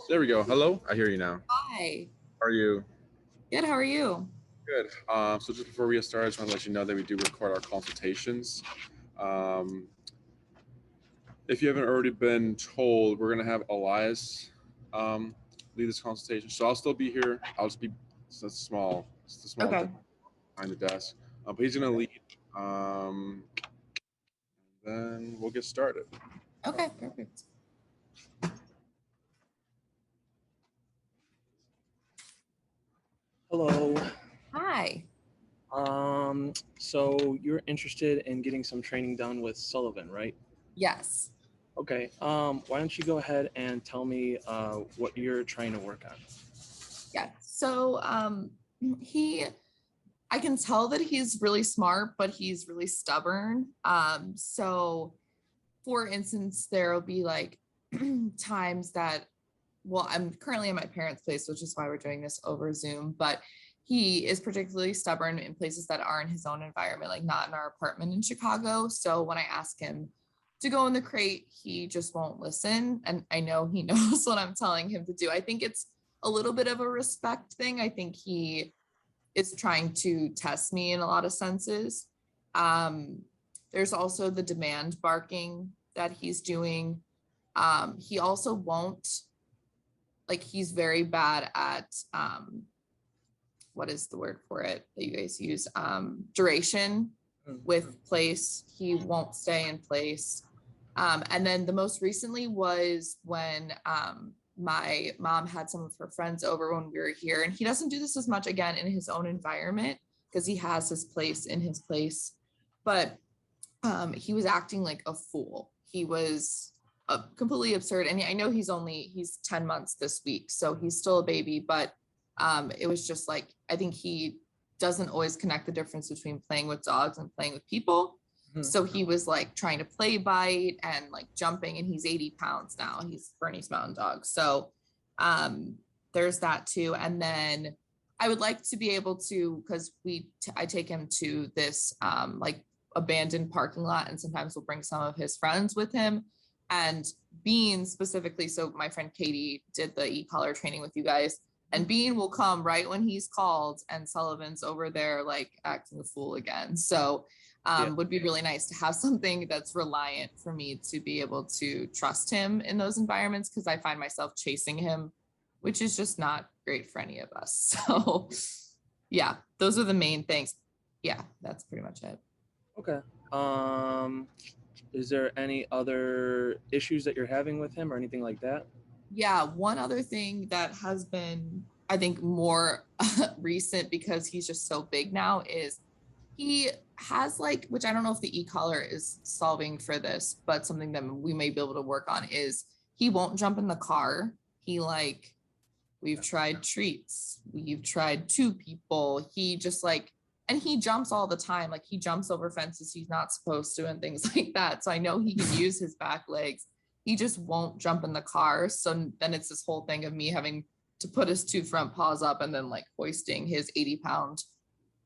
There we go. Hello, I hear you now. Hi. How are you? Good. How are you? Good. So just before we get started, I just want to let you know that we do record our consultations. Um, if you haven't already been told, we're gonna have Elias lead this consultation. So I'll still be here. I'll just be it's a small Okay. desk behind the desk. But he's gonna lead. Then we'll get started. Okay. Perfect. Hello. Hi. So you're interested in getting some training done with Sullivan, right? Yes. Okay. Why don't you go ahead and tell me what you're trying to work on? Yeah. So he I can tell that he's really smart, but he's really stubborn. So for instance, there'll be like times that I'm currently in my parents' place, which is why we're doing this over Zoom, but he is particularly stubborn in places that aren't his own environment, like not in our apartment in Chicago. So when I ask him to go in the crate, he just won't listen. And I know he knows what I'm telling him to do. I think it's a little bit of a respect thing. I think he is trying to test me in a lot of senses. Um, there's also the demand barking that he's doing. He also won't, like, he's very bad at what is the word for it that you guys use? Duration with place. He won't stay in place. And then the most recently was when my mom had some of her friends over when we were here, and he doesn't do this as much again in his own environment because he has his place in his place. But he was acting like a fool. He was completely absurd. And I know he's 10 months this week, so he's still a baby, but it was just like, I think he doesn't always connect the difference between playing with dogs and playing with people. Mm-hmm. So he was like trying to play bite and like jumping, and he's 80 pounds now. He's Bernese Mountain Dog. So there's that too. And then I would like to be able to, because I take him to this like abandoned parking lot, and sometimes we'll bring some of his friends with him. And Bean specifically, so my friend Katie did the e-collar training with you guys, and Bean will come right when he's called, and Sullivan's over there like acting a fool again. So would be really nice to have something that's reliant for me to be able to trust him in those environments, because I find myself chasing him, which is just not great for any of us. So yeah, those are the main things. Yeah, that's pretty much it. Okay. Is there any other issues that you're having with him or anything like that? Yeah, one other thing that has been, I think, more recent because he's just so big now is he has like, which I don't know if the e-collar is solving for this, but something that we may be able to work on is he won't jump in the car. We've tried treats, we've tried two people. He just like, and he jumps all the time. Like he jumps over fences he's not supposed to and things like that. So I know he can use his back legs. He just won't jump in the car. So then it's this whole thing of me having to put his two front paws up and then like hoisting his 80-pound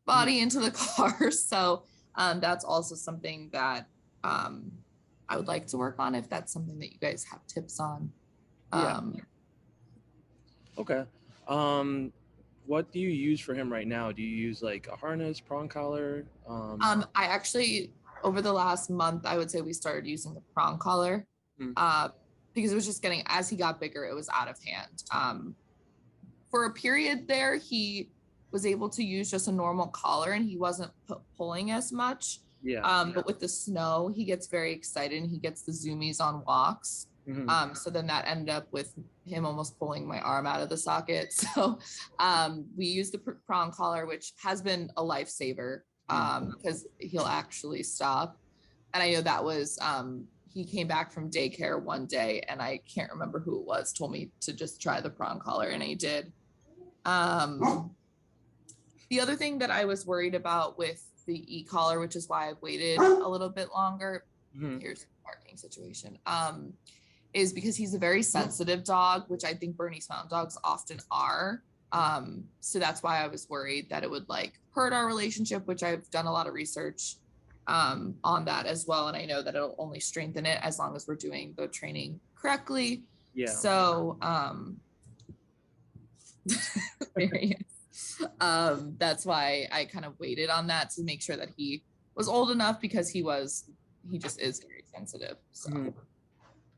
body into the car. So that's also something that I would like to work on, if that's something that you guys have tips on. Okay. What do you use for him right now? Do you use like a harness, prong collar? I actually, over the last month, I would say we started using the prong collar because it was just getting, as he got bigger, it was out of hand. For a period there, he was able to use just a normal collar and he wasn't pulling as much. But with the snow, he gets very excited and he gets the zoomies on walks. So then that ended up with him almost pulling my arm out of the socket. So we used the prong collar, which has been a lifesaver because he'll actually stop. And I know that was, he came back from daycare one day and I can't remember who it was, told me to just try the prong collar, and he did. The other thing that I was worried about with the e-collar, which is why I've waited a little bit longer, here's the parking situation, is because he's a very sensitive dog, which I think Bernese Mountain Dogs often are. So that's why I was worried that it would like hurt our relationship, which I've done a lot of research on that as well. And I know that it'll only strengthen it as long as we're doing the training correctly. Yeah. So there he is. That's why I kind of waited on that to make sure that he was old enough, because he just is very sensitive. So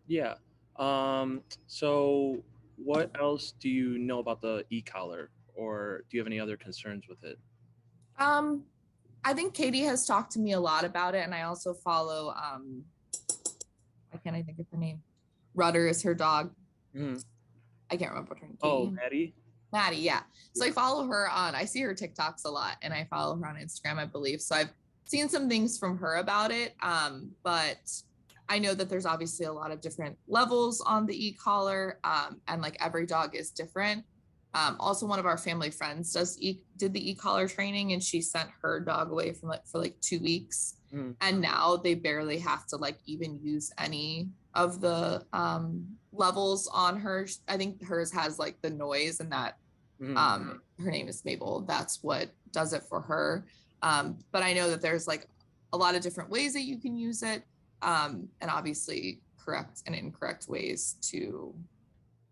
Yeah. So what else do you know about the e-collar, or do you have any other concerns with it? I think Katie has talked to me a lot about it, and I also follow why can't I think of her name? Rudder is her dog. Mhm. I can't remember what her name. Oh, Maddie. Maddie, yeah. So I follow her I see her TikToks a lot, and I follow her on Instagram, I believe. So I've seen some things from her about it. But I know that there's obviously a lot of different levels on the e-collar, and like every dog is different. Also, one of our family friends did the e-collar training, and she sent her dog away for like 2 weeks. And now they barely have to like even use any of the levels on her. I think hers has like the noise, and that her name is Mabel. That's what does it for her. But I know that there's like a lot of different ways that you can use it, and obviously correct and incorrect ways to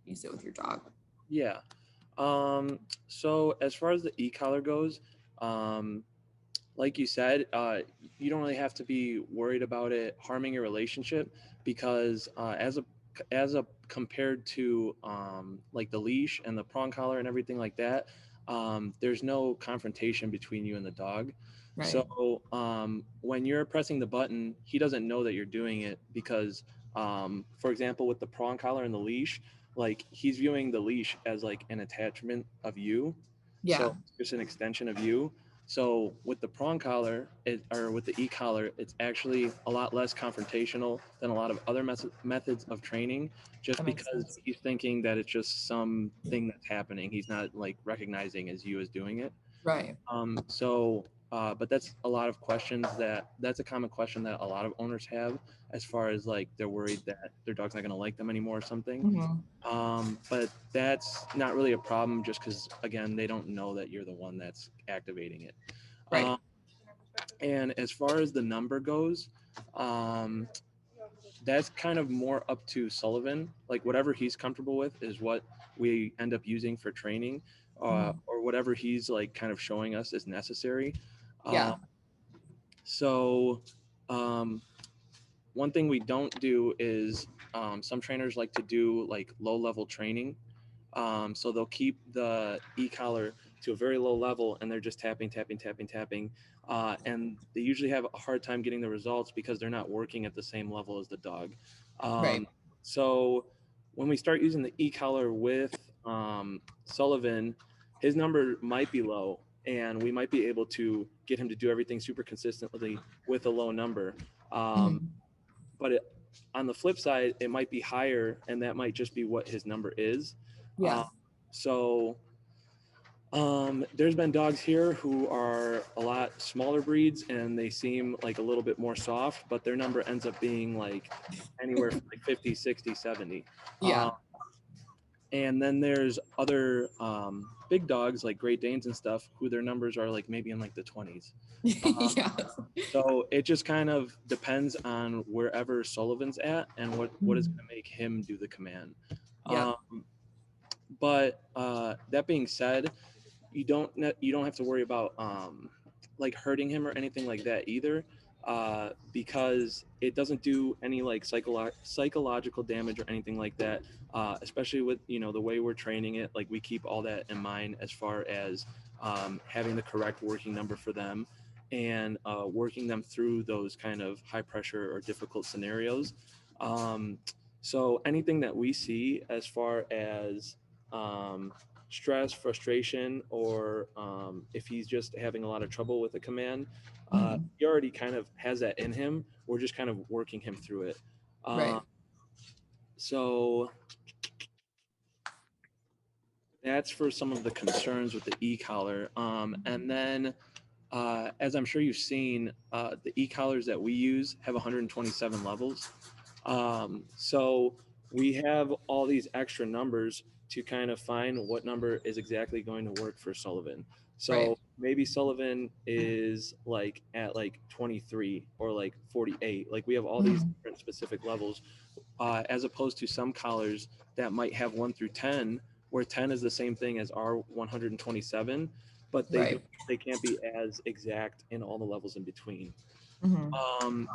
use it with your dog. Yeah. So as far as the e-collar goes, like you said, you don't really have to be worried about it harming your relationship, because as a compared to like the leash and the prong collar and everything like that, there's no confrontation between you and the dog. Right. So when you're pressing the button, he doesn't know that you're doing it, because for example, with the prong collar and the leash, like he's viewing the leash as like an attachment of you. Yeah. So it's just an extension of you. So with the prong collar, or with the e-collar, it's actually a lot less confrontational than a lot of other methods of training, just That makes because sense. he's thinking that it's just something that's happening. He's not like recognizing as you as doing it. Right. But that's a lot of questions that's a common question that a lot of owners have, as far as like they're worried that their dog's not going to like them anymore or something. But that's not really a problem, just because again, they don't know that you're the one that's activating it. Right. And as far as the number goes, that's kind of more up to Sullivan. Like whatever he's comfortable with is what we end up using for training, or whatever he's like kind of showing us is necessary. Yeah. So one thing we don't do is some trainers like to do like low level training. So they'll keep the e-collar to a very low level, and they're just tapping. And they usually have a hard time getting the results because they're not working at the same level as the dog. Right. So when we start using the e-collar with Sullivan, his number might be low, and we might be able to get him to do everything super consistently with a low number. But on the flip side, it might be higher, and that might just be what his number is. Yeah. So there's been dogs here who are a lot smaller breeds, and they seem like a little bit more soft, but their number ends up being like anywhere from like 50, 60, 70. Yeah. And then there's other big dogs like Great Danes and stuff, who their numbers are like maybe in like the 20s. Yeah. So it just kind of depends on wherever Sullivan's at and what is going to make him do the command. Yeah. But that being said, you don't have to worry about like hurting him or anything like that either, because it doesn't do any like psychological damage or anything like that. Especially with the way we're training it, like we keep all that in mind as far as having the correct working number for them, and working them through those kind of high pressure or difficult scenarios. So anything that we see as far as stress, frustration, or if he's just having a lot of trouble with a command, he already kind of has that in him. We're just kind of working him through it. Right. So that's for some of the concerns with the e-collar. And then, as I'm sure you've seen, the e-collars that we use have 127 levels. So we have all these extra numbers to kind of find what number is exactly going to work for Sullivan. So Right. maybe Sullivan is like at like 23 or like 48. Like we have all these Mhm. different specific levels, as opposed to some collars that might have 1 through 10, where 10 is the same thing as our 127, but Right. they can't be as exact in all the levels in between. Mhm. Um,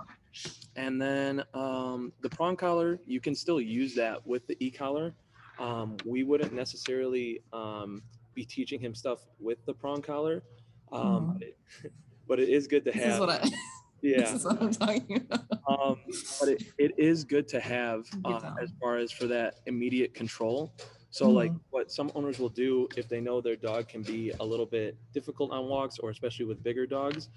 and then the prong collar, you can still use that with the e-collar. We wouldn't necessarily be teaching him stuff with the prong collar, um, Mhm. but it is good to This is have. what I this Yeah, is what I'm talking about. but it is good to have Get as down. far as for that immediate control. So like Mhm. what some owners will do if they know their dog can be a little bit difficult on walks, or especially with bigger dogs,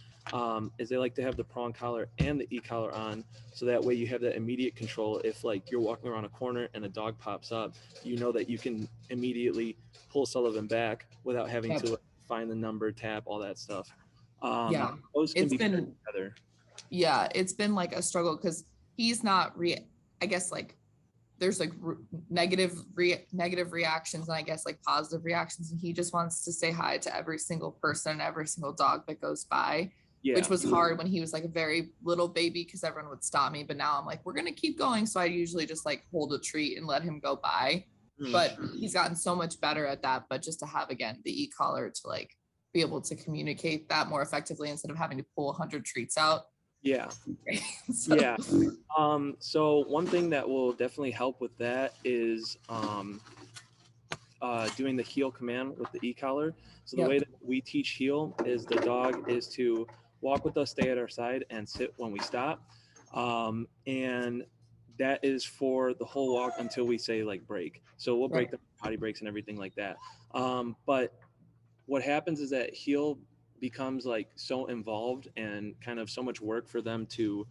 is they like to have the prong collar and the e-collar on, so that way you have that immediate control. If like you're walking around a corner and a dog pops up, you know that you can immediately pull Sullivan back without having Yep. to find the number, tap, all that stuff. Yeah. Those can It's be paired been together. yeah, it's been like a struggle because he's not I guess like there's like negative reactions and I guess like positive reactions, and he just wants to say hi to every single person, every single dog that goes by, Yeah. which was hard when he was like a very little baby because everyone would stop me. But now I'm like, we're gonna keep going, so I usually just like hold a treat and let him go by. Mm. But he's gotten so much better at that. But just to have again the e-collar to like be able to communicate that more effectively instead of having to pull 100 treats out. Yeah. So, Yeah. So one thing that will definitely help with that is doing the heel command with the e-collar. So the yep. way that we teach heel is the dog is to walk with us, stay at our side, and sit when we stop. And that is for the whole walk until we say like break. So we'll break Right. the potty breaks and everything like that. But what happens is that heel becomes like so involved and kind of so much work for them to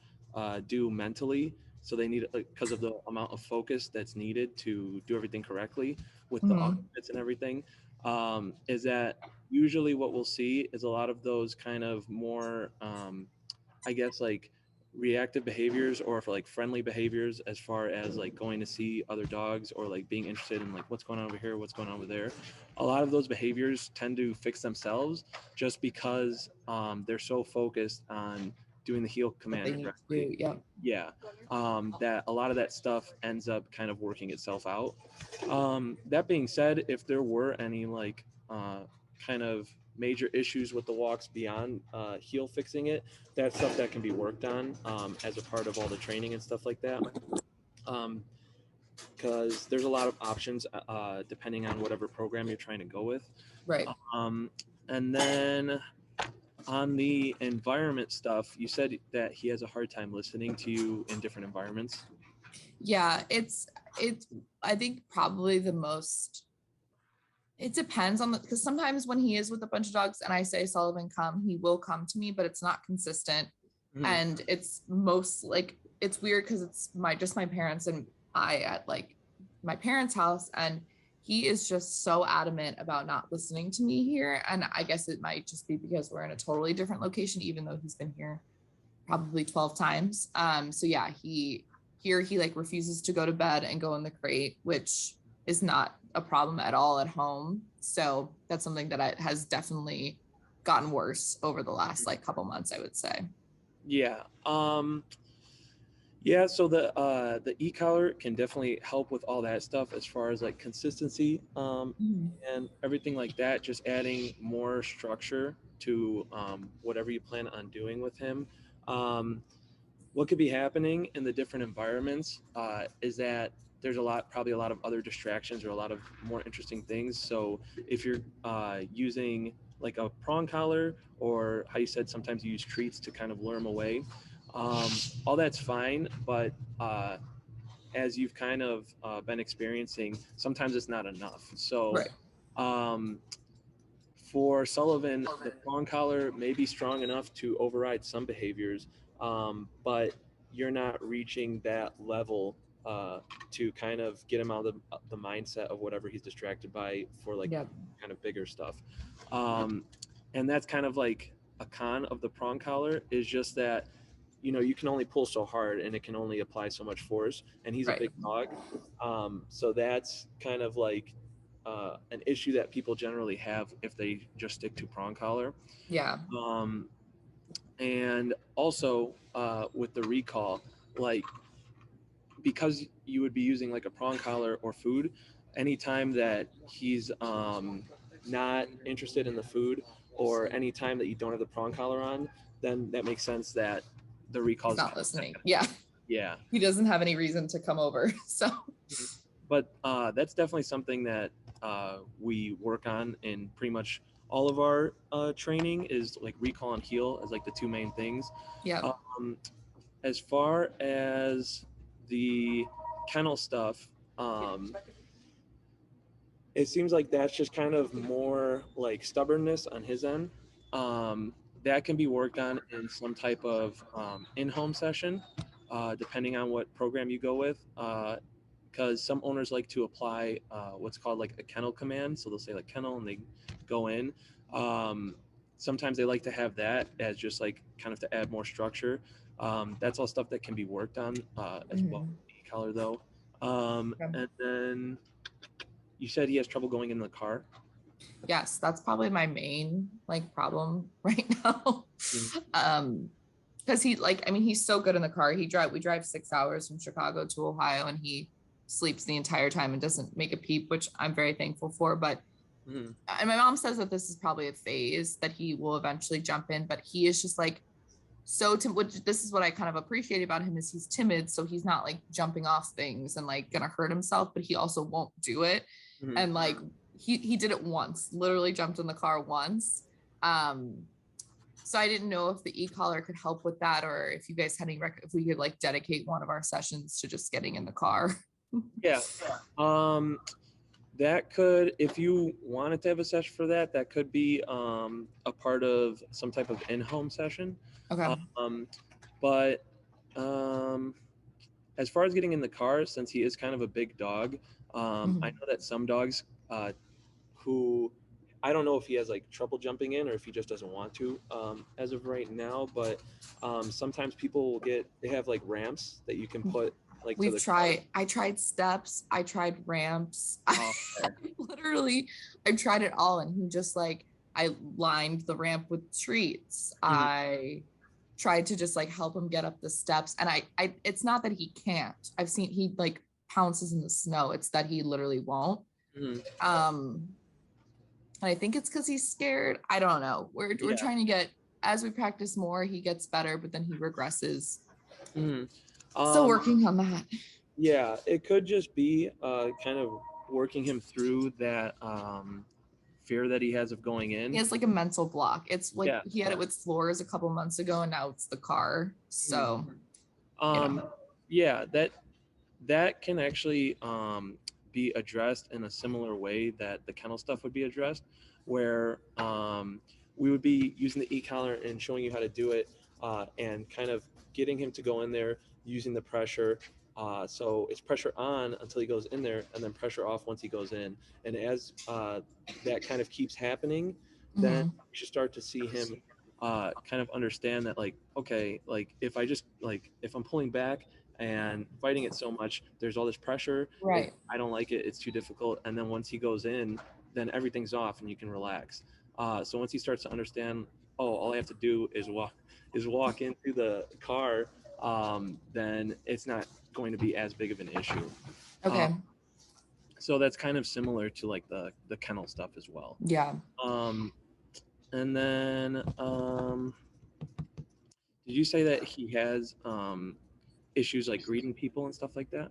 do mentally. So they need, because of the amount of focus that's needed to do everything correctly with the Mhm. outfits and everything, is that usually what we'll see is a lot of those kind of more, I guess, like reactive behaviors, or for like friendly behaviors, as far as like going to see other dogs or like being interested in like what's going on over here, what's going on over there. A lot of those behaviors tend to fix themselves just because they're so focused on doing the heel What they command need to correctly. do. Yep. Yeah, that a lot of that stuff ends up kind of working itself out. That being said, if there were any like kind of major issues with the walks beyond heel fixing it, that's stuff that can be worked on as a part of all the training and stuff like that. Because there's a lot of options depending on whatever program you're trying to go with. Right. Um, and then on the environment stuff, you said that he has a hard time listening to you in different environments. Yeah, it's I think probably the most it depends on the because sometimes when he is with a bunch of dogs and I say Sullivan come, he will come to me, but it's not consistent. Mhm. And it's most like it's weird because it's my parents and I at like my parents' house, and he is just so adamant about not listening to me here. And I guess it might just be because we're in a totally different location, even though he's been here probably 12 times. So yeah, he like refuses to go to bed and go in the crate, which is not a problem at all at home. So that's something that has definitely gotten worse over the last like couple months, I would say. Yeah. Yeah, so the e-collar can definitely help with all that stuff as far as like consistency and everything like that. Just adding more structure to whatever you plan on doing with him. Um, what could be happening in the different environments is that there's probably a lot of other distractions or a lot of more interesting things. So if you're using like a prong collar, or how you said sometimes you use treats to kind of lure them away, all that's fine. But as you've kind of been experiencing, sometimes it's not enough. So Right. um, for Sullivan, the prong collar may be strong enough to override some behaviors, but you're not reaching that level to kind of get him out of the mindset of whatever he's distracted by for like Yep. kind of bigger stuff. And that's kind of like a con of the prong collar, is just that you can only pull so hard and it can only apply so much force, and he's a Right. big dog. So that's kind of like an issue that people generally have if they just stick to prong collar. Yeah. And also with the recall, like, because you would be using like a prong collar or food, anytime that he's not interested in the food, or anytime that you don't have the prong collar on, then that makes sense that the recall He's is not listening. Yeah. yeah. He doesn't have any reason to come over. So But that's definitely something that we work on in pretty much all of our training, is like recall and heel as like the two main things. yeah. As far as the kennel stuff, it seems like that's just kind of more like stubbornness on his end. That can be worked on in some type of in-home session, depending on what program you go with. Because some owners like to apply what's called like a kennel command. So they'll say like kennel and they go in. Sometimes they like to have that as just like kind of to add more structure. That's all stuff that can be worked on as well. E-collar though. And then you said he has trouble going in the car. Yes, that's probably my main like problem right now. Because he like, I mean, he's so good in the car. We drive 6 hours from Chicago to Ohio, and he sleeps the entire time and doesn't make a peep, which I'm very thankful for. But and my mom says that this is probably a phase, that he will eventually jump in, but he is just like so which this is what I kind of appreciate about him, is he's timid, so he's not like jumping off things and like gonna hurt himself, but he also won't do it. And like he did it once, literally jumped in the car once. So I didn't know if the e-collar could help with that, or if you guys had any if we could like dedicate one of our sessions to just getting in the car. Yeah. That could, if you wanted to have a session for that, that could be a part of some type of in-home session. Okay. But as far as getting in the car, since he is kind of a big dog, I know that some dogs who, I don't know if he has like trouble jumping in or if he just doesn't want to as of right now, but sometimes people will they have like ramps that you can put like I tried steps, I tried ramps. Literally, I tried it all, and he just like, I lined the ramp with treats. I tried to just like help him get up the steps, and I it's not that he can't. I've seen he like pounces in the snow. It's that he literally won't. And I think it's because he's scared. I don't know. We're trying to get, as we practice more, he gets better, but then he regresses. Still working on that. Yeah, it could just be kind of working him through that fear that he has of going in. He has like a mental block. It's like he had it with floors a couple months ago, and now it's the car. So yeah, that can actually be addressed in a similar way that the kennel stuff would be addressed, where we would be using the e-collar and showing you how to do it, and kind of getting him to go in there using the pressure. So it's pressure on until he goes in there, and then pressure off once he goes in. And as that kind of keeps happening, then you should start to see him kind of understand that, like, okay, like if I'm pulling back and fighting it so much, there's all this pressure. Right. I don't like it. It's too difficult. And then once he goes in, then everything's off and you can relax. So once he starts to understand, all I have to do is walk into the car, then it's not going to be as big of an issue. Okay. So that's kind of similar to like the kennel stuff as well. Yeah. And then did you say that he has issues like greeting people and stuff like that?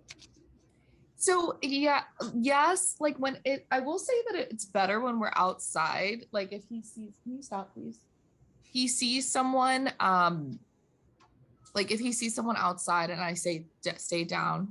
So yes, like I will say that it's better when we're outside. Like if he sees, can you stop please? He sees someone, like if he sees someone outside and I say, stay down,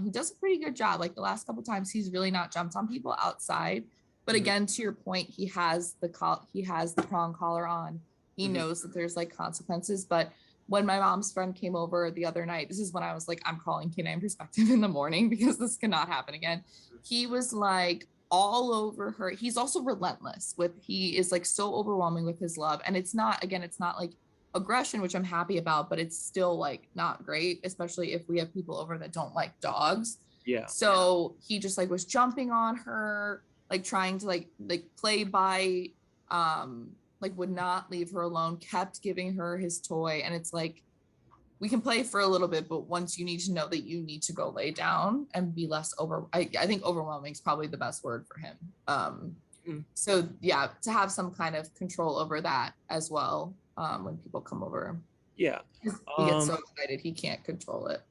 he does a pretty good job. Like the last couple times he's really not jumped on people outside. But again, to your point, he has the prong collar on. He knows that there's like consequences. But when my mom's friend came over the other night, this is when I was like, I'm calling Canine Perspective in the morning because this cannot happen again. He was like all over her. He's also relentless he is like so overwhelming with his love. And it's not like aggression, which I'm happy about, but it's still like not great, especially if we have people over that don't like dogs. Yeah. So he just like was jumping on her. like trying to like play by, like would not leave her alone, kept giving her his toy. And it's like, we can play for a little bit, but once you need to know that you need to go lay down and be less I think overwhelming is probably the best word for him. So yeah, to have some kind of control over that as well, when people come over. Yeah. He gets so excited he can't control it.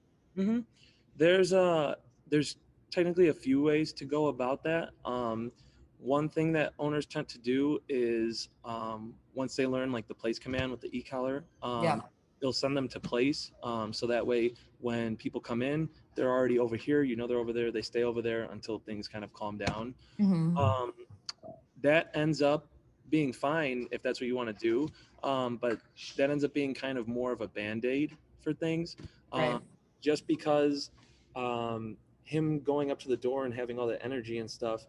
There's technically a few ways to go about that. One thing that owners tend to do is once they learn like the place command with the e-collar, they'll send them to place. So that way when people come in, they're already over here, they're over there, they stay over there until things kind of calm down. That ends up being fine if that's what you want to do. But that ends up being kind of more of a Band-Aid for things. Just because him going up to the door and having all that energy and stuff,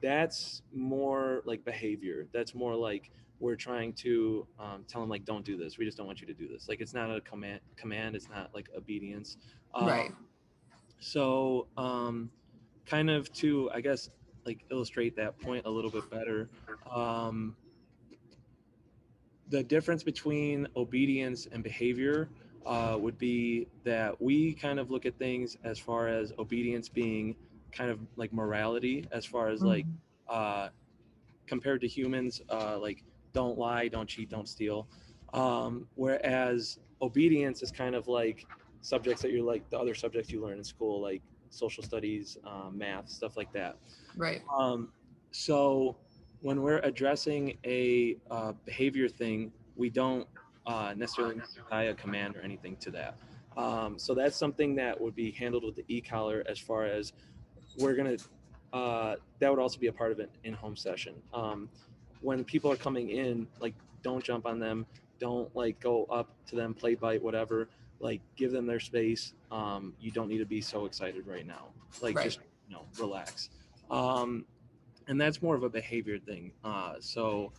that's more like behavior. That's more like we're trying to tell him like, don't do this. We just don't want you to do this. Like, it's not a command. It's not like obedience. So kind of to, I guess, like illustrate that point a little bit better. The difference between obedience and behavior would be that we kind of look at things as far as obedience being kind of like morality, as far as like compared to humans, like don't lie, don't cheat, don't steal. Whereas obedience is kind of like subjects that you're like the other subjects you learn in school, like social studies, math, stuff like that. So when we're addressing a behavior thing, we don't necessarily tie a command or anything to that. So that's something that would be handled with the e-collar, as far as we're going to, that would also be a part of an in-home session. When people are coming in, like, don't jump on them, don't like go up to them, play bite, whatever, like give them their space. You don't need to be so excited right now. Like just, relax. And that's more of a behavior thing. So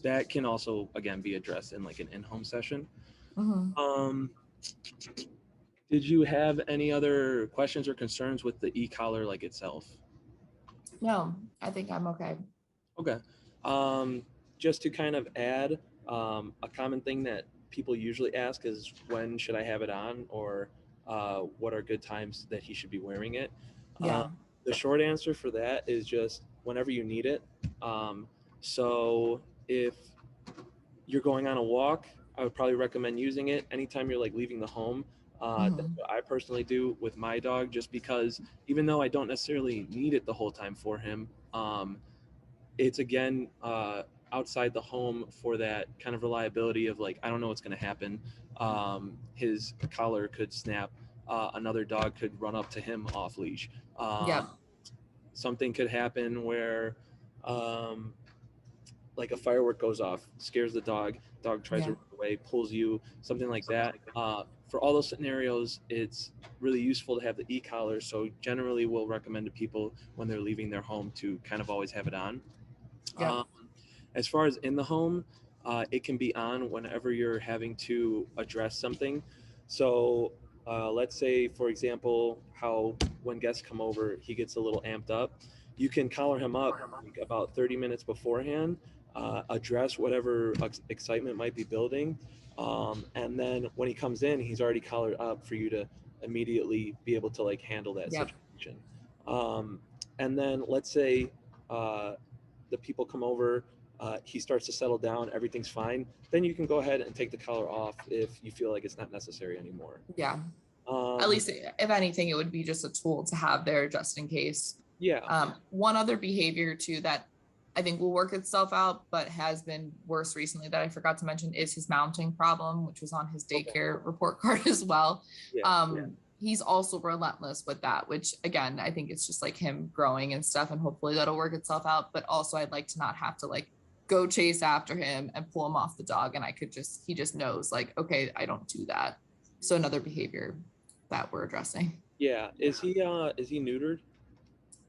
that can also, again, be addressed in like an in-home session. Did you have any other questions or concerns with the e-collar like itself? No, I think I'm okay. Okay. Just to kind of add, a common thing that people usually ask is, when should I have it on, or what are good times that he should be wearing it? The short answer for that is just whenever you need it. So if you're going on a walk, I would probably recommend using it anytime you're like leaving the home. That's what I personally do with my dog, just because even though I don't necessarily need it the whole time for him, it's again outside the home for that kind of reliability of like, I don't know what's going to happen. His collar could snap. Another dog could run up to him off leash. Something could happen where like a firework goes off, scares the dog tries to run away, pulls you, something like that. For all those scenarios, it's really useful to have the e-collar. So generally we'll recommend to people when they're leaving their home to kind of always have it on. As far as in the home, it can be on whenever you're having to address something. So let's say, for example, how when guests come over, he gets a little amped up. You can collar him up like about 30 minutes beforehand, address whatever excitement might be building. And then when he comes in, he's already collared up for you to immediately be able to like handle that situation. And then let's say the people come over, he starts to settle down, everything's fine, then you can go ahead and take the collar off if you feel like it's not necessary anymore. At least, if anything, it would be just a tool to have there just in case. One other behavior too that I think will work itself out, but has been worse recently that I forgot to mention, is his mounting problem, which was on his daycare report card as well. He's also relentless with that, which again, I think it's just like him growing and stuff, and hopefully that'll work itself out. But also I'd like to not have to like go chase after him and pull him off the dog. And he just knows like, okay, I don't do that. So another behavior that we're addressing. Is he neutered?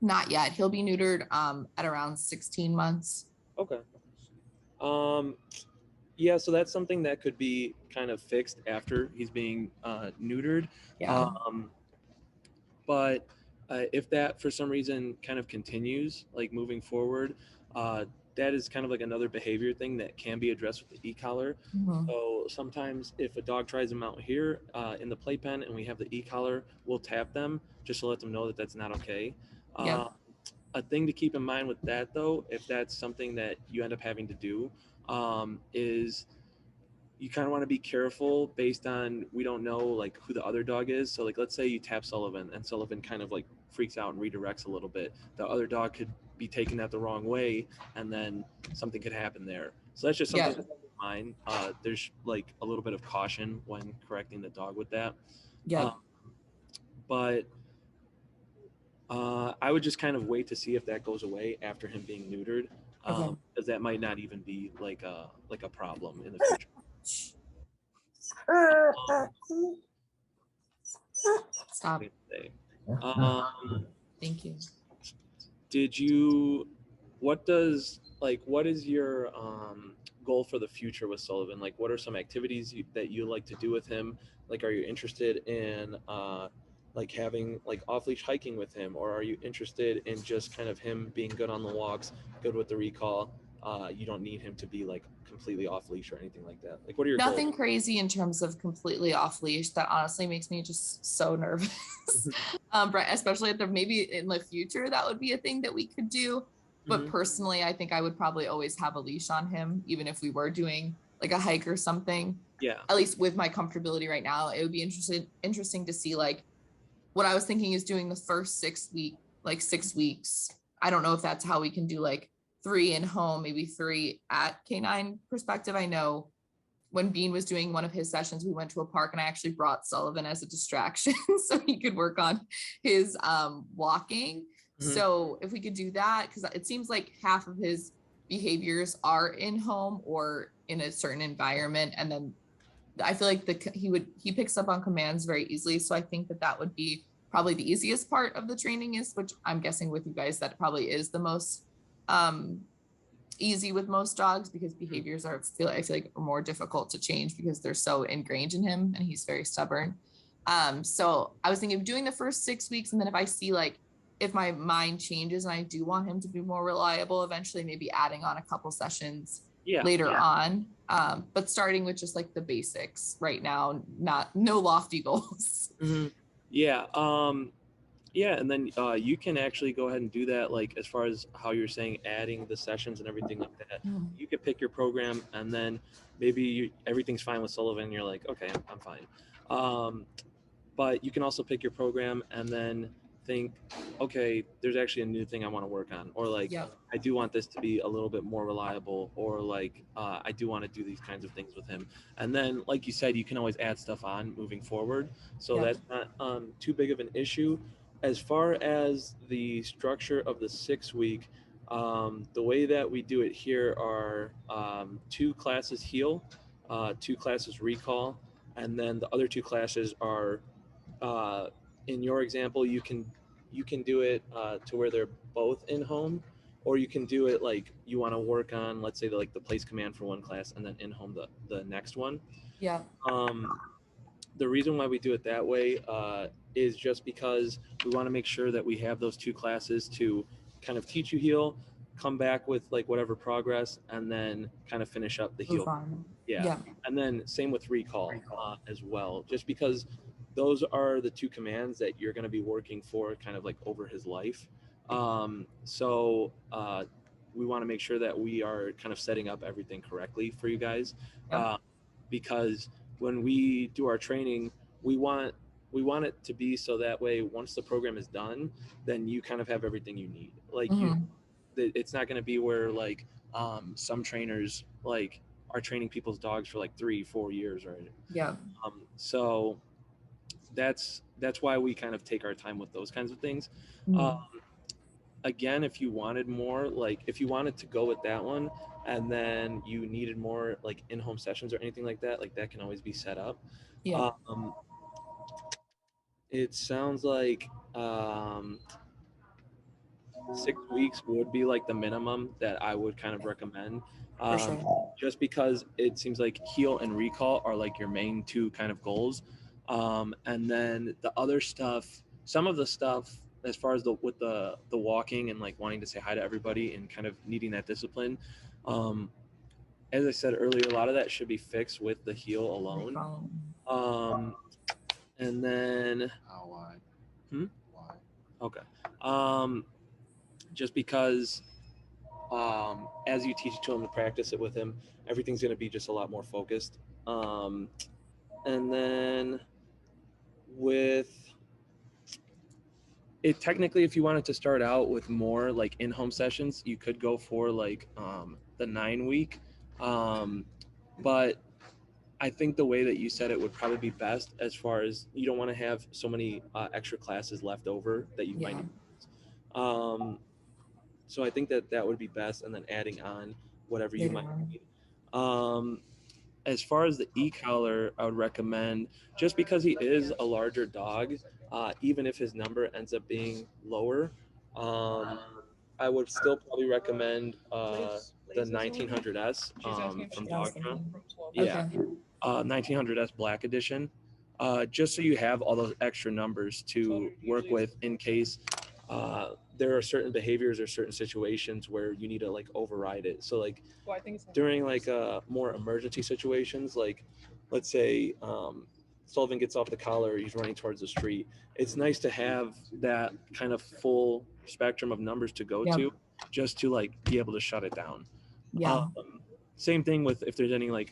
Not yet. He'll be neutered at around 16 months. So that's something that could be kind of fixed after he's being neutered. But If that for some reason kind of continues, like moving forward, that is kind of like another behavior thing that can be addressed with the e-collar. Mhm. So sometimes if a dog tries them out here in the playpen and we have the e-collar, we'll tap them just to let them know that that's not okay. Yep. A thing to keep in mind with that, though, if that's something that you end up having to do, is you kind of want to be careful based on, we don't know like who the other dog is. So like, let's say you tap Sullivan and Sullivan kind of like freaks out and redirects a little bit. The other dog could be taking that the wrong way, and then something could happen there. So that's just something Yep. to keep in mind. There's like a little bit of caution when correcting the dog with that. Yep. But I would just kind of wait to see if that goes away after him being neutered, Okay. because that might not even be like a problem in the future. Stop. Thank you. Did you? What is your goal for the future with Sullivan? Like, what are some activities that you like to do with him? Like, are you interested in like having like off-leash hiking with him, or are you interested in just kind of him being good on the walks, good with the recall? You don't need him to be like completely off leash or anything like that. Like, what are your Nothing goals? crazy in terms of completely off leash. That honestly makes me just so nervous. Right, especially if there maybe in the future that would be a thing that we could do. But Mhm. personally, I think I would probably always have a leash on him, even if we were doing like a hike or something. Yeah. At least with my comfortability right now, it would be interesting to see like what I was thinking is doing the first 6 weeks. I don't know if that's how we can do like 3 in home, maybe 3 at K9 perspective. I know when Bean was doing one of his sessions, we went to a park and I actually brought Sullivan as a distraction so he could work on his walking. Mhm. So if we could do that, because it seems like half of his behaviors are in home or in a certain environment. And then I feel like he picks up on commands very easily. So I think that would be probably the easiest part of the training is, which I'm guessing with you guys, that probably is the most easy with most dogs, because behaviors I feel like are more difficult to change because they're so ingrained in him and he's very stubborn. So I was thinking of doing the first 6 weeks, and then if I see like if my mind changes and I do want him to be more reliable, eventually maybe adding on a couple sessions later on. But starting with just like the basics right now, no lofty goals. Mm-hmm. Yeah. Yeah, and then you can actually go ahead and do that, like as far as how you're saying, adding the sessions and everything like that. You could pick your program, and then maybe everything's fine with Sullivan. You're like, okay, I'm fine. But you can also pick your program and then think, okay, there's actually a new thing I want to work on, or like, I do want this to be a little bit more reliable, or like I do want to do these kinds of things with him. And then, like you said, you can always add stuff on moving forward, so that's not too big of an issue. As far as the structure of the 6 week, the way that we do it here are 2 classes heel, 2 classes recall, and then the other 2 classes are, in your example, you can do it to where they're both in home, or you can do it like you want to work on, let's say, the place command for one class and then in home the next one. Yeah. The reason why we do it that way is just because we want to make sure that we have those 2 classes to kind of teach you heel, come back with like whatever progress, and then kind of finish up the heel. Yeah. And then same with recall as well, just because those are the 2 commands that you're going to be working for kind of like over his life. So we want to make sure that we are kind of setting up everything correctly for you guys, because when we do our training, we want it to be so that way once the program is done, then you kind of have everything you need. Like it's not going to be where like some trainers like are training people's dogs for like 3-4 years, right? So that's why we kind of take our time with those kinds of things. Again, if you wanted more, like if you wanted to go with that one and then you needed more like in-home sessions or anything like that can always be set up. It sounds like 6 weeks would be like the minimum that I would kind of recommend, just because it seems like heel and recall are like your main 2 kind of goals. And then the other stuff, some of the stuff as far as with the walking and like wanting to say hi to everybody and kind of needing that discipline, as I said earlier, a lot of that should be fixed with the heel alone. And then Why? Hmm? Why? Okay. Just because as you teach it to him to practice it with him, everything's going to be just a lot more focused. And then with it, technically, if you wanted to start out with more like in-home sessions, you could go for like the 9-week. But I think the way that you said it would probably be best, as far as you don't want to have so many extra classes left over that you might need. So I think that would be best, and then adding on whatever you might need. As far as the e-collar, I would recommend, just because he is a larger dog, even if his number ends up being lower, I would still probably recommend the 1900S from Dogma. Yeah, 1900S Black Edition, just so you have all those extra numbers to work with in case there are certain behaviors or certain situations where you need to like override it. So like during like more emergency situations, like let's say Sullivan gets off the collar, he's running towards the street. It's nice to have that kind of full spectrum of numbers to go to, just to like be able to shut it down. Same thing with if there's any like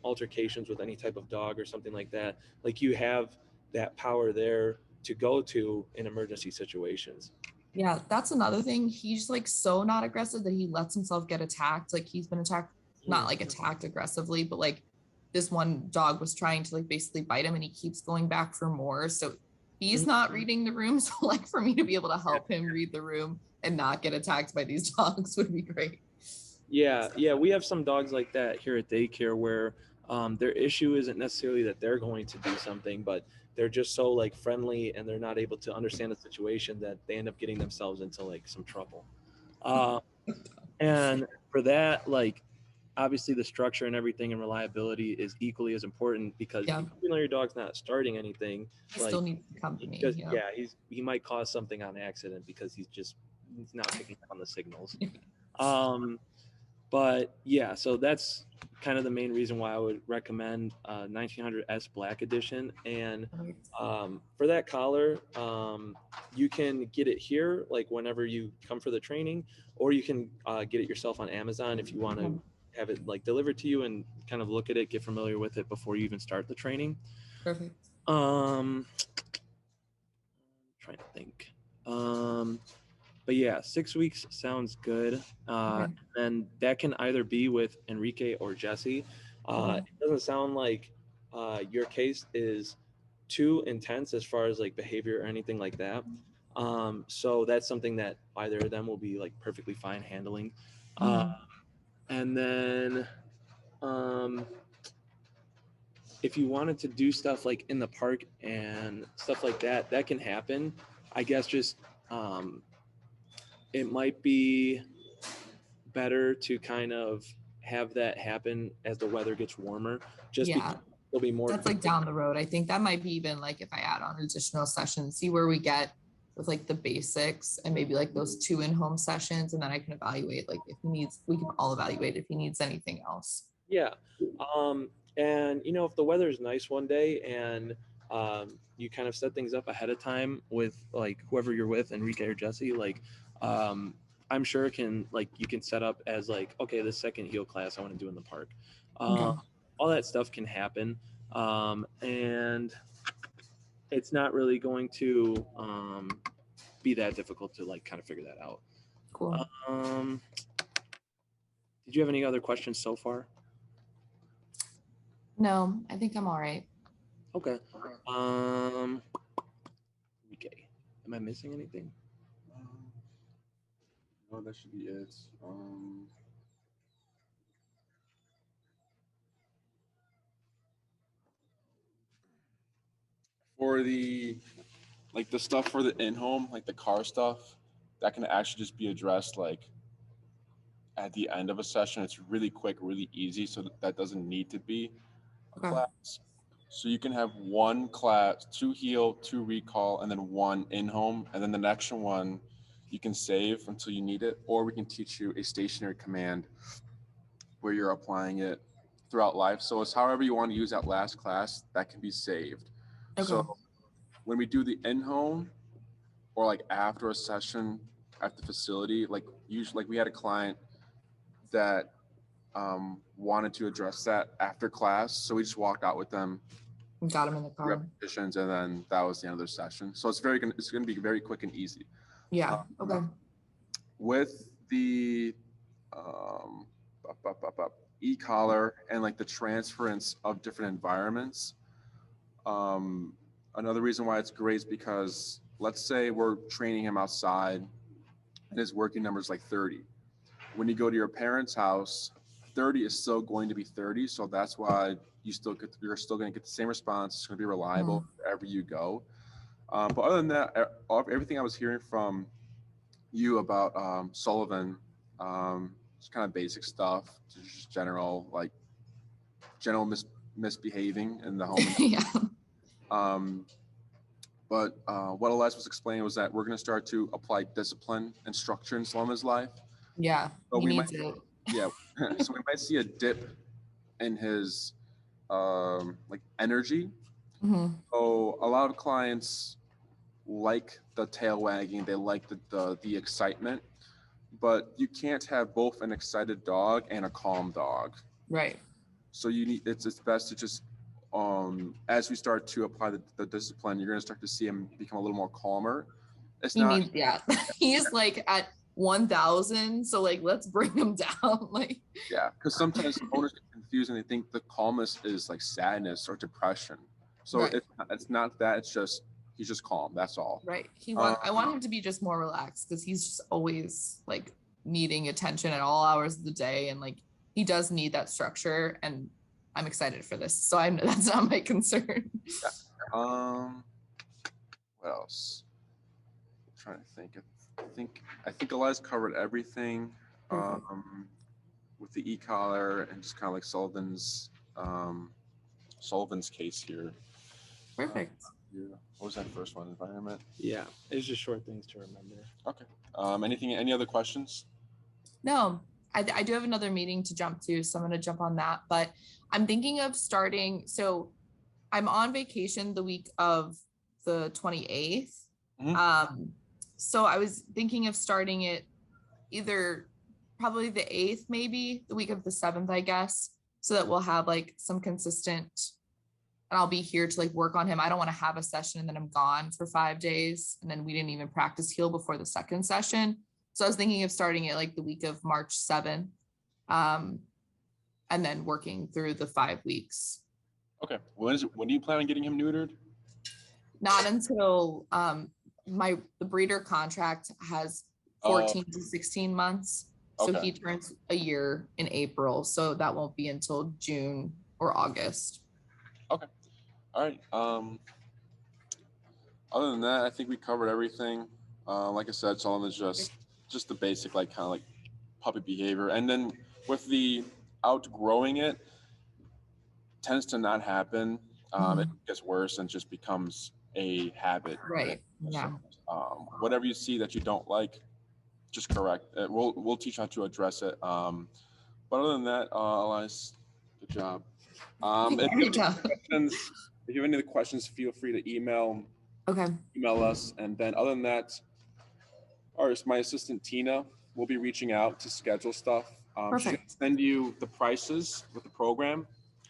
altercations with any type of dog or something like that. Like you have that power there to go to in emergency situations. Yeah, that's another thing. He's like so not aggressive that he lets himself get attacked. Like he's been attacked, not like attacked aggressively, but like this one dog was trying to like basically bite him and he keeps going back for more. So he's not reading the room. So like for me to be able to help him read the room and not get attacked by these dogs would be great. Yeah, we have some dogs like that here at daycare where their issue isn't necessarily that they're going to do something, but they're just so like friendly and they're not able to understand the situation that they end up getting themselves into like some trouble. And for that, like obviously the structure and everything and reliability is equally as important, because even though your dog's not starting anything, like, still needs company. He might cause something on accident because he's not picking up on the signals. But yeah, so that's kind of the main reason why I would recommend 1900S Black Edition. And for that collar, you can get it here like whenever you come for the training, or you can get it yourself on Amazon if you want to have it like delivered to you and kind of look at it, get familiar with it before you even start the training. Perfect. I'm trying to think. But yeah, 6 weeks sounds good. And that can either be with Enrique or Jesse. It doesn't sound like your case is too intense as far as like behavior or anything like that. So that's something that either of them will be like perfectly fine handling. And then if you wanted to do stuff like in the park and stuff like that, that can happen. I guess just it might be better to kind of have that happen as the weather gets warmer, just because there'll be more. That's like down the road. I think that might be even like if I add on additional sessions, see where we get with like the basics and maybe like those 2 in-home sessions, and then I can evaluate like if he needs, we can all evaluate if he needs anything else. Yeah. And you know, if the weather is nice one day and you kind of set things up ahead of time with like whoever you're with, Enrique or Jesse, like I'm sure you can set up as like, okay, the second heel class I want to do in the park. All that stuff can happen. And it's not really going to be that difficult to like kind of figure that out. Cool. Did you have any other questions so far? No, I think I'm all right. Okay. Okay. Am I missing anything? No, that should be it. For the stuff for the in-home, like the car stuff, that can actually just be addressed like at the end of a session. It's really quick, really easy, so that doesn't need to be a class. So you can have one class, 2 heal, 2 recall, and then 1 in-home. And then the next one you can save until you need it, or we can teach you a stationary command where you're applying it throughout life. So it's however you want to use that last class that can be saved. Okay. So when we do the in-home or like after a session at the facility, like usually like we had a client that wanted to address that after class. So we just walked out with them, We got him in the car. repetitions, and then that was the end of their session. So it's going to be very quick and easy. Yeah. Okay. With the e-collar and like the transference of different environments, another reason why it's great is because let's say we're training him outside and his working number is like 30. When you go to your parents' house, 30 is still going to be 30. So that's why you're still going to get the same response. It's going to be reliable wherever you go. But other than that, everything I was hearing from you about Sullivan, just kind of basic stuff, just general misbehaving in the home. Yeah. But what Elias was explaining was that we're going to start to apply discipline and structure in Sullivan's life. Yeah. So He needs it. Yeah. So we might see a dip in his like energy. Mhm. So a lot of clients like the tail wagging, they like the excitement, but you can't have both an excited dog and a calm dog. Right. So it's best to just as we start to apply the discipline, you're going to start to see him become a little more calmer. Yeah. He's like at 1,000. So like, let's bring him down. Like, yeah, because sometimes owners get confused and they think the calmness is like sadness or depression. So right. It's not that. It's just he's just calm. That's all. Right. I want him to be just more relaxed because he's just always like needing attention at all hours of the day, and like he does need that structure. And I'm excited for this. So that's not my concern. Yeah. What else? I'm trying to think. I think Elias covered everything. With the e-collar and just kind of like Sullivan's case here. Perfect. Yeah. What was that first one? Environment? Yeah, it's just short things to remember. Okay. Any other questions? No, I do have another meeting to jump to, so I'm going to jump on that. But I'm thinking of starting. So I'm on vacation the week of the 28th. Mm-hmm. So I was thinking of starting it either probably the 8th, maybe the week of the 7th, I guess, so that we'll have like some consistent, and I'll be here to like work on him. I don't want to have a session and then I'm gone for 5 days. And then we didn't even practice heal before the second session. So I was thinking of starting it like the week of March 7th, and then working through the 5 weeks. Okay. When do you plan on getting him neutered? Not until the breeder contract has 14 to 16 months. So Okay. he turns a year in April. So that won't be until June or August. Okay. All right. Other than that, I think we covered everything. Like I said, Sullivan is just the basic, like kind of like puppy behavior. And then with the outgrowing it, tends to not happen. It gets worse and just becomes a habit. Right. Yeah. Whatever you see that you don't like, just correct it. We'll teach how to address it. But other than that, Elias, good job. If you have any other questions, feel free to email us. And then other than that, my assistant Tina will be reaching out to schedule stuff. She's going to send you the prices with the program,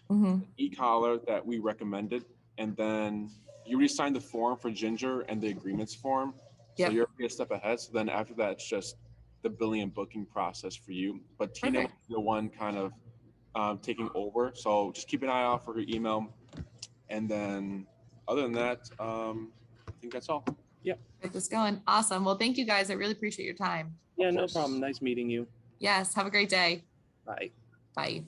the e-collar that we recommended, and then you re-sign the form for Ginger and the agreements form. So you're a step ahead. So then after that, it's just the billing and booking process for you. But Tina will be the one kind of taking over. So just keep an eye out for her email. And then other than that, I think that's all. Get this going. Awesome. Well, thank you guys. I really appreciate your time. Yeah, no problem. Nice meeting you. Yes. Have a great day. Bye. Bye.